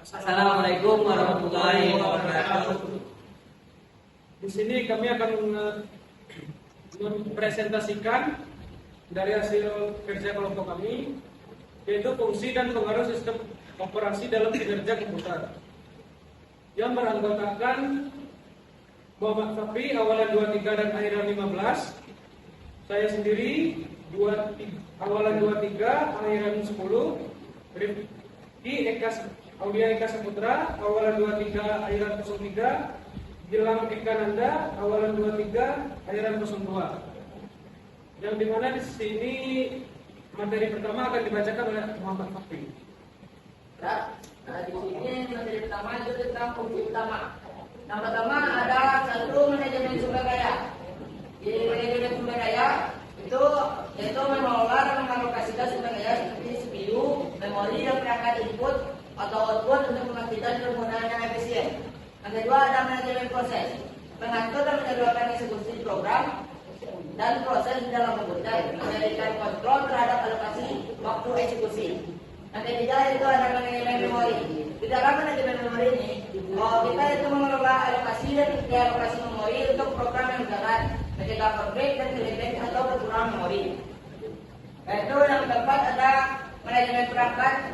Assalamualaikum warahmatullahi wabarakatuh. Di sini kami akan mempresentasikan dari hasil kerja kelompok kami, yaitu fungsi dan pengaruh sistem operasi dalam kinerja komputer, yang beranggotakan Muhammad Fafi awalan 23 dan akhiran 15, saya sendiri awalan 23 akhiran 10, Rifki Aulia Eka Saputra awalan 23 akhiran 03, Gilang Eka Nanda awalan 23 akhiran 02. Yang dimana di sini materi pertama akan dibacakan oleh Muhammad Fafi. Nah, di sini materi pertama itu tentang fungsi utama. Yang pertama ada satu manajemen sumber daya. Di manajemen sumber daya itu yaitu mengelola dan mengalokasikan sumber daya seperti CPU, memori, dan perangkat input atau output untuk memastikan penggunaan yang efisien. Yang kedua ada manajemen proses, mengatur dan menjadwalkan eksekusi program dan proses di dalam komputer, memberikan kontrol terhadap alokasi waktu eksekusi. Yang ketiga itu ada manajemen memori. Di dalam manajemen memori ini, kita itu mengelola alokasi dan realokasi memori untuk program yang berjalan, mencegah konflik dan kelebihan atau kekurangan memori. Yaitu yang keempat ada manajemen perangkat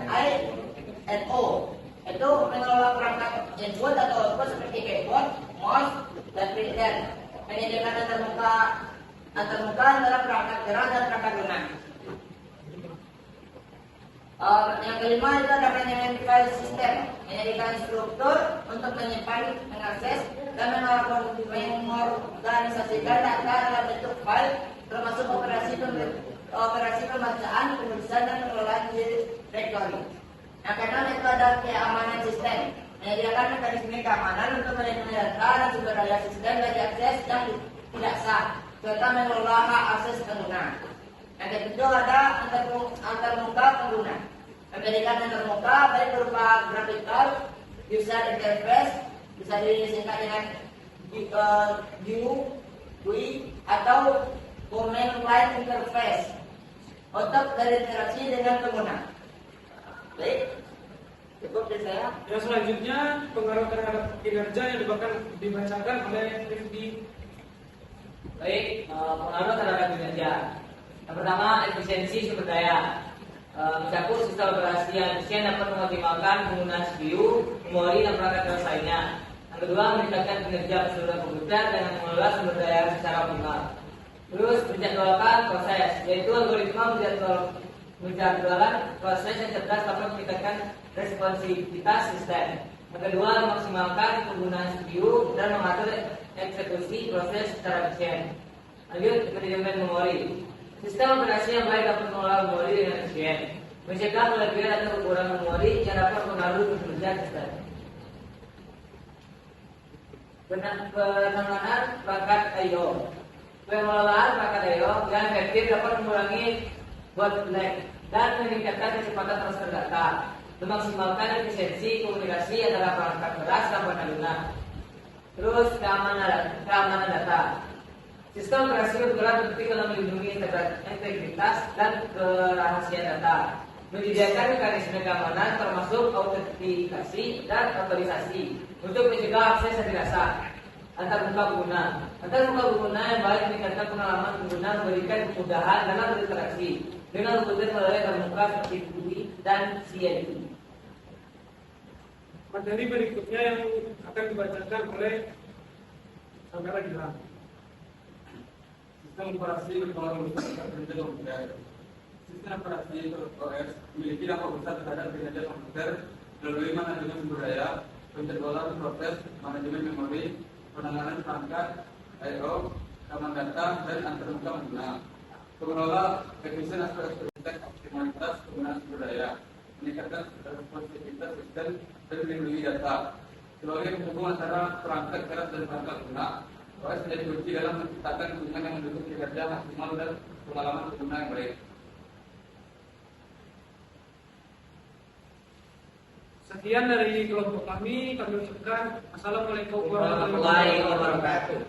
I/O, itu mengelola perangkat input atau output seperti keyboard, mouse, dan printer. Manajemen antarmuka adalah perangkat gerak dan perangkat lunak. Yang kelima itu ada manajemen file system, menyediakan struktur untuk menyimpan, mengakses, dan mengorganisasikan data dalam bentuk file, termasuk operasi pembacaan, penulisan, dan pengelolaan direktori. Yang keenam itu ada keamanan sistem, menyediakan mekanisme keamanan untuk melindungi data dan sumber daya sistem dari akses yang tidak sah, serta mengelola hak akses pengguna. Yang ketujuh ada antarmuka pengguna, memberikan antarmuka baik berupa graphical user interface, bisa disingkat dengan GUI atau command line interface untuk berinteraksi dengan pengguna. Baik, cukup dari saya. Yang selanjutnya pengaruh terhadap kinerja yang dibacakan oleh Rifki. Baik, pengaruh terhadap kinerja. Yang pertama, efisiensi sumber daya. Mencakup sistem operasi yang efisien dapat mengoptimalkan penggunaan CPU, memori, dan perangkat keras lainnya. Yang kedua, meningkatkan kinerja keseluruhan komputer dengan mengelola sumber daya secara optimal. Terus, menjadwalkan proses, yaitu algoritma menjadwalkan proses yang cerdas dapat meningkatkan responsivitas sistem. Yang kedua, memaksimalkan penggunaan CPU dan mengatur eksekusi proses secara efisien. Lanjut, manajemen memori. Sistem operasi yang baik dapat mengelola memori dengan efisien, mencegah kelebihan atau kekurangan memori yang dapat mengaruhi kinerja sistem. Penanganan perangkat I/O. Pengelolaan perangkat I/O yang efektif dapat mengurangi bottleneck dan meningkatkan kecepatan transfer data, memaksimalkan efisiensi komunikasi antara perangkat keras dan perangkat lunak. Terus keamanan data. Sistem operasi bergerak penting dalam melindungi integritas dan kerahasiaan data, menyediakan mekanisme keamanan termasuk autentikasi dan otorisasi untuk mencegah akses yang tidak sah antarmuka pengguna. Antarmuka pengguna yang baik meningkatkan pengalaman pengguna, memberikan kemudahan dalam berinteraksi dengan komputer melalui antarmuka seperti GUI dan CLI. Materi berikutnya yang akan dibacakan oleh saudara Gilang. Sistem operasi berpengaruh besar terhadap komputer. Sistem operasi OS memiliki dampak besar terhadap kinerja komputer melalui manajemen sumber daya, penjadwalan proses, manajemen memori, penanganan perangkat I/O, keamanan data, dan antarmuka pengguna. Mengelola efisien aspek optimalitas penggunaan sumber daya, meningkatkan responsivitas sistem, dan melindungi data. Sebagai penghubung antara perangkat keras dan perangkat lunak, OS menjadi kunci dalam menciptakan hubungan yang mendukung kinerja maksimal dan pengalaman pengguna yang baik. Sekian dari kelompok kami ucapkan Assalamualaikum Warahmatullahi wabarakatuh.